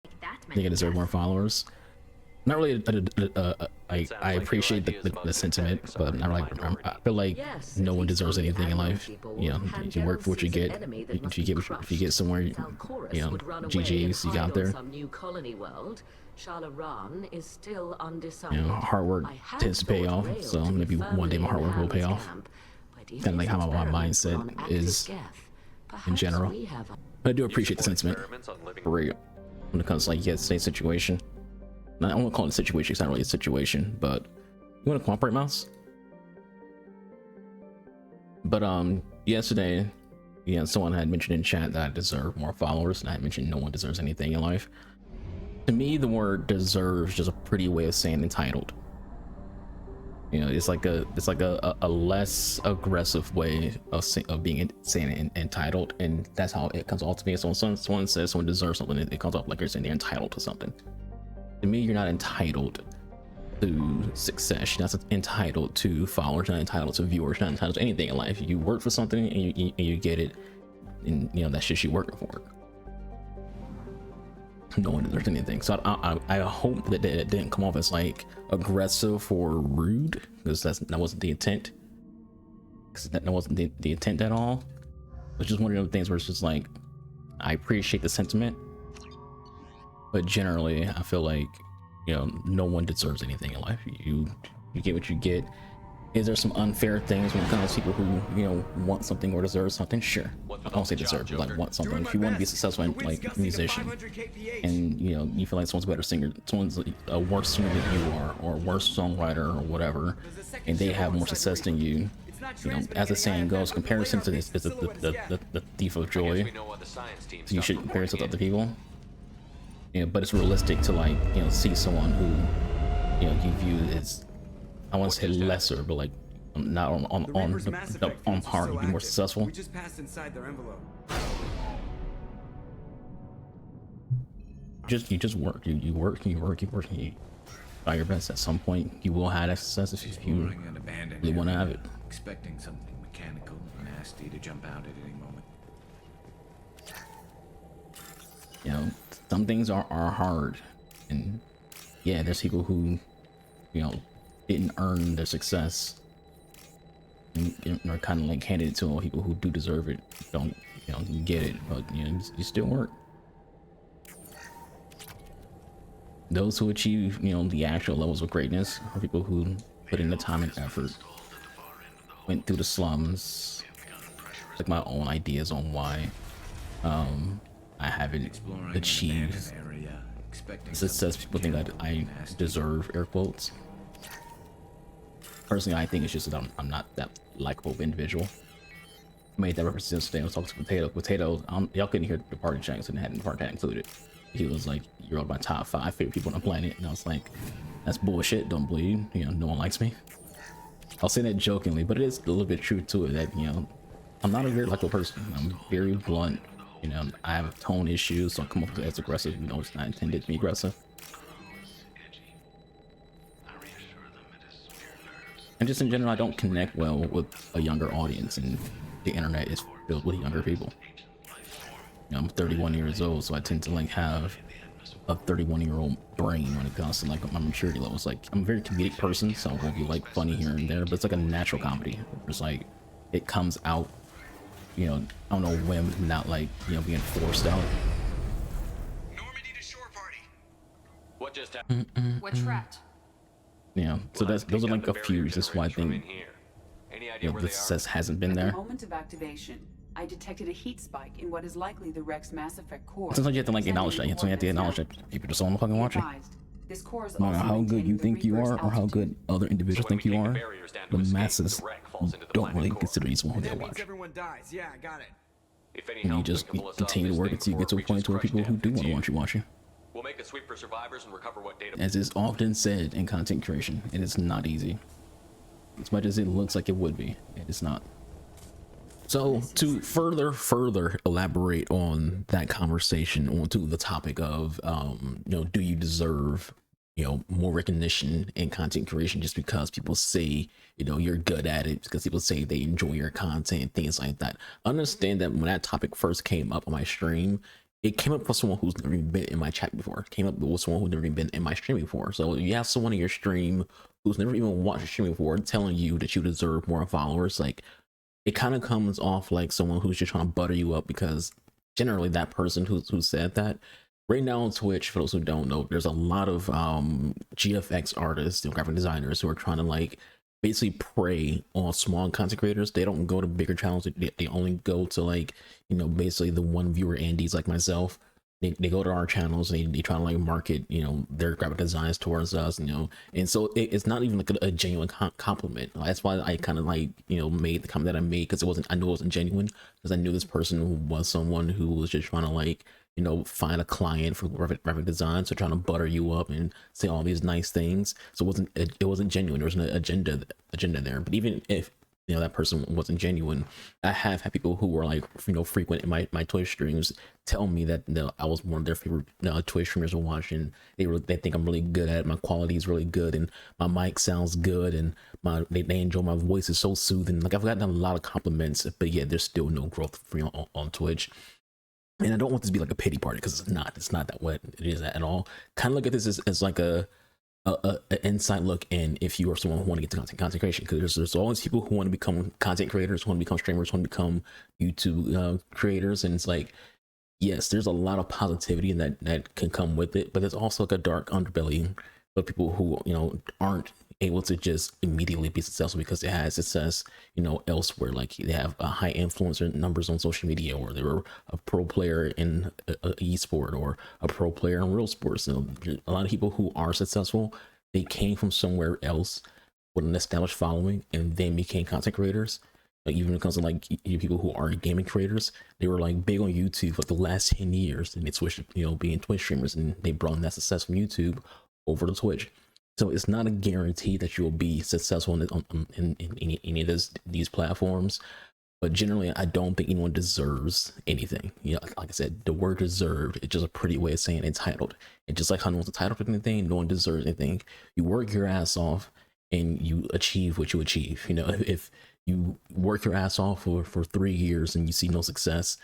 I think I deserve more followers. Not really. I appreciate the sentiment, but not like I feel like no one deserves anything in life. You know, you work for what you get. If you get somewhere, you know, GGs, you got there. You know, hard work tends to pay off, so maybe one day my hard work will pay off. Kind of like how my mindset is in general. But I do appreciate the sentiment for real when it comes to like, yeah, same situation. I won't call it a situation, it's not really a situation, but you want to cooperate, Mouse? But yesterday, yeah, someone had mentioned in chat that I deserve more followers, and I had mentioned no one deserves anything in life. To me, the word deserves just a pretty way of saying entitled. You know, it's like a less aggressive way of saying entitled, and that's how it comes off to me. So when someone says someone deserves something, it comes off like you're saying they're entitled to something. To me, you're not entitled to success. You're not entitled to followers. You're not entitled to viewers. You're not entitled to anything in life. You work for something and you get it, and you know that's just you working for it. No one deserves anything. So I hope that it didn't come off as like aggressive or rude, because that wasn't the intent. Because that wasn't the intent at all. It's just one of those things where it's just like, I appreciate the sentiment, but generally I feel like, you know, no one deserves anything in life. You get what you get. Is there some unfair things when it comes to people who, you know, want something or deserve something? Sure. I don't say deserve, but like want something. If you want to be successful in like musician, and you know you feel like someone's a better singer, someone's a worse singer than you are, or a worse songwriter or whatever, and they have more success than you, you know, as the saying goes, comparison to this is the thief of joy. So you should compare yourself to other people. Yeah, but it's realistic to like, you know, see someone who, you know, you view as, I want to say lesser, but like not on par to be more successful. We just passed inside their envelope. You just work. You work. You try your best. At some point, you will have that success if you really want to have it. Expecting something mechanical, nasty to jump out at any moment. You know, some things are hard, and yeah, there's people who, you know, didn't earn their success, and are kind of like handed it to people who do deserve it. Don't, you know, get it, but you know, you still work. Those who achieve, you know, the actual levels of greatness are people who put in the time and effort, went through the slums, like my own ideas on why I haven't achieved success people think that I deserve, air quotes. Personally, I think it's just that I'm not that likable of an individual. I made that reference yesterday. I was talking to Potato. Y'all couldn't hear the party chat, so I hadn't the party chat included. He was like, "You're on my top 5 favorite people on the planet," and I was like, "That's bullshit. Don't believe. You know, no one likes me." I'll say that jokingly, but it is a little bit true to it. That, you know, I'm not a very likable person. I'm very blunt. You know, I have tone issues, so I come up as aggressive. You know, it's not intended to be aggressive. And just in general, I don't connect well with a younger audience, and the internet is filled with younger people. You know, I'm 31 years old, so I tend to like have a 31-year-old brain when it comes to like my maturity levels. Like, I'm a very comedic person, so I'm gonna be like funny here and there, but it's like a natural comedy. It's like it comes out, you know, I don't know, whim, not like, you know, being forced out. Normandy to shore party. What just happened? We're trapped. Yeah, so those are like a few. That's why I think, you know, the success hasn't been At there. the moment of activation, I detected a heat spike in what is likely the Rex Mass Effect core. Sometimes you have to like acknowledge that. Sometimes you have to acknowledge that people just don't fucking watching. This core is No matter also how good you maintaining think the you Reaper's are, or how altitude. good other individuals think you are, the masses don't really core. consider you someone who That they means watch. everyone dies. Yeah, I got it. If any And you help just can pull us continue up, to work this until you get to a thing point where reaches people who do crushed want to watch you. We'll make a sweep for survivors and recover what data. As is often said in content creation, it is not easy. As much as it looks like it would be, it is not. So to further elaborate on that conversation onto the topic of, you know, do you deserve, you know, more recognition in content creation just because people say, you know, you're good at it, because people say they enjoy your content, things like that. Understand that when that topic first came up on my stream, it came up with someone who's never even been in my chat before. It came up with someone who's never even been in my stream before. So you have someone in your stream who's never even watched your stream before telling you that you deserve more followers. Like, it kind of comes off like someone who's just trying to butter you up, because generally that person who said that right now on Twitch, for those who don't know, there's a lot of GFX artists, graphic designers who are trying to like basically prey on small content creators. They don't go to bigger channels. They only go to like, basically the one viewer Andes like myself. They go to our channels and they try to like market, their graphic designs towards us, and so it's not even like a genuine compliment. That's why I kind of like, made the comment that I made, because I knew it wasn't genuine, because I knew this person was someone who was just trying to like, find a client for graphic design, so trying to butter you up and say all these nice things. So it wasn't genuine. There was an agenda there. But even if that person wasn't genuine, I have had people who were like, frequent in my Twitch streams tell me that I was one of their favorite Twitch streamers to watch, and they think I'm really good at it. My quality is really good, and my mic sounds good, and they enjoy my voice is so soothing. Like, I've gotten a lot of compliments, but yet there's still no growth for me on Twitch. And I don't want this to be like a pity party, because it's not that what it is at all. Kind of look at this as like an inside look in, if you are someone who want to get to content creation, because there's always people who want to become content creators, who want to become streamers, who want to become YouTube creators, and it's like, yes, there's a lot of positivity that can come with it, but there's also like a dark underbelly of people who aren't able to just immediately be successful because they had success elsewhere. Like, they have a high influencer numbers on social media, or they were a pro player in a esport, or a pro player in real sports. A lot of people who are successful, they came from somewhere else with an established following and then became content creators. Like, even when it comes to like people who are gaming creators, they were like big on YouTube for like the last 10 years, and they switched being Twitch streamers, and they brought that success from YouTube over to Twitch. So it's not a guarantee that you'll be successful in any of these platforms, but generally I don't think anyone deserves anything. Like I said, the word deserved, it's just a pretty way of saying entitled. And just like how no one's entitled to anything, no one deserves anything. You work your ass off and you achieve what you achieve. If you work your ass off for 3 years and you see no success,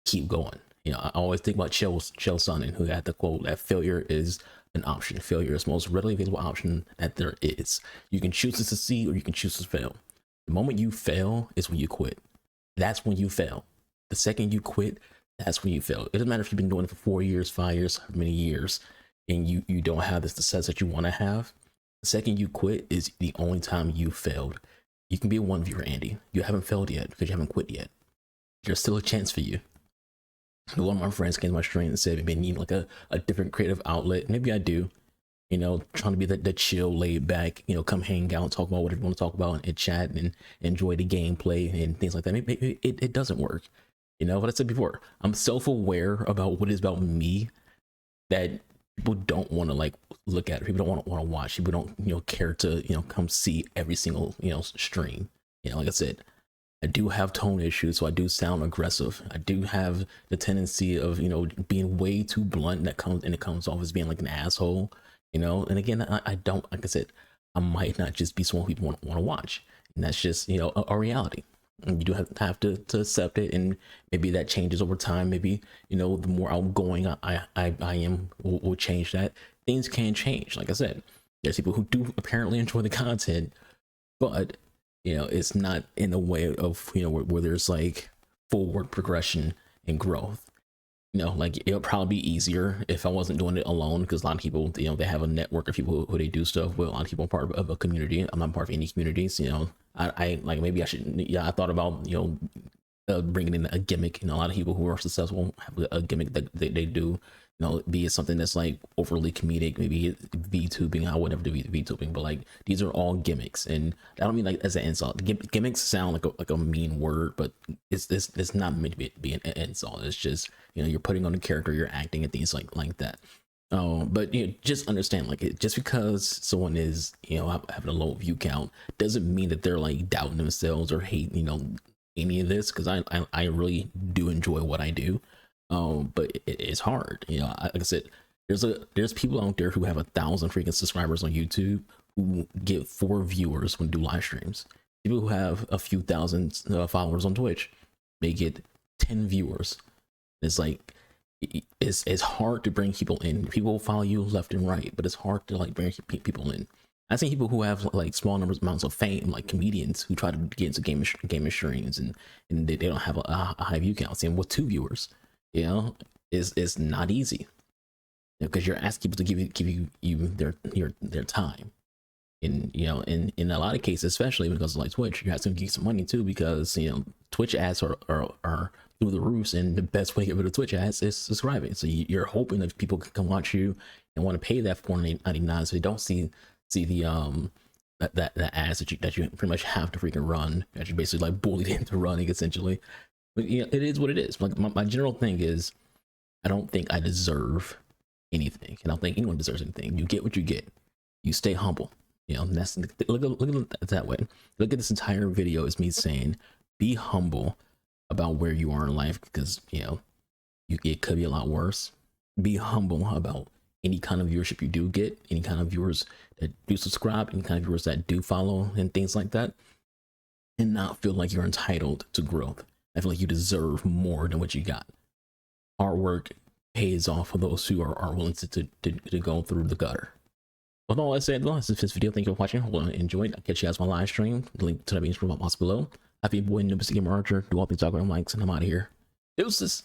keep going. I always think about Chael Sonnen, who had the quote that failure is an option. Failure is the most readily available option that there is. You can choose to succeed or you can choose to fail. The moment you fail is when you quit. That's when you fail. The second you quit, that's when you fail. It doesn't matter if you've been doing it for 4 years, 5 years, how many years, and you don't have the success that you want to have. The second you quit is the only time you failed. You can be a one viewer, Andy. You haven't failed yet because you haven't quit yet. There's still a chance for you. One of my friends came to my stream and said, maybe I need like a different creative outlet. Maybe I do, trying to be the chill, laid back, come hang out and talk about whatever you want to talk about and chat and enjoy the gameplay and things like that. Maybe it doesn't work. What I said before, I'm self-aware about what is about me that people don't want to like look at. People don't want to watch. People don't, care to, come see every single, stream. Like I said, I do have tone issues, so I do sound aggressive. I do have the tendency of, being way too blunt, it comes off as being like an asshole, and again, I don't, like I said, I might not just be someone people want to watch, and that's just, a reality. And you do have to accept it, and maybe that changes over time. Maybe, the more outgoing I am will change that. Things can change. Like I said, there's people who do apparently enjoy the content, but it's not in a way of, where there's like forward progression and growth. Like, it would probably be easier if I wasn't doing it alone, because a lot of people, they have a network of people who they do stuff with. A lot of people are part of a community. I'm not part of any communities. I like, maybe I should, I thought about, bringing in a gimmick. A lot of people who are successful have a gimmick that they do, be it something that's like overly comedic, maybe VTubing. I would never do VTubing, but like, these are all gimmicks, and I don't mean like as an insult. Gimmicks sound like a mean word, but it's not meant to be an insult. It's just, you're putting on a character, you're acting at things like that. But just understand, like, just because someone is having a low view count doesn't mean that they're like doubting themselves or hate any of this, because I really do enjoy what I do. But it's hard. Like I said, there's people out there who have 1,000 freaking subscribers on YouTube who get 4 viewers when do live streams. People who have a few thousand followers on Twitch, they get 10 viewers. It's like, it's hard to bring people in. People follow you left and right, but it's hard to like bring people in. I've seen people who have like small amounts of fame, like comedians who try to get into game streams and they don't have a high view count. Same with 2 viewers, you know, is not easy, because you're asking people to give you their time. And you know, in a lot of cases, especially because like Twitch, you have to get some money too, because you know Twitch ads are through the roofs, and the best way to get rid of Twitch ads is subscribing. So you're hoping that people can come watch you and want to pay that $4.99, so they don't see the that ads that you pretty much have to freaking run, that you basically like bullied into running essentially. But you know, it is what it is. Like my general thing is, I don't think I deserve anything. I don't think anyone deserves anything. You get what you get. You stay humble. You know, that's look at it that way. Look at this entire video as me saying, be humble about where you are in life, because you know it could be a lot worse. Be humble about any kind of viewership you do get, any kind of viewers that do subscribe, any kind of viewers that do follow, and things like that, and not feel like you're entitled to growth. I feel like you deserve more than what you got. Hard work pays off for those who are willing to go through the gutter. With all that said, this is this video. Thank you for watching. Hope you enjoyed. I'll catch you guys on my live stream. The link to that being from box below. I've been boy Nimbus Gamer Archer. Do all things talk about mics, and I'm out of here. Deuces.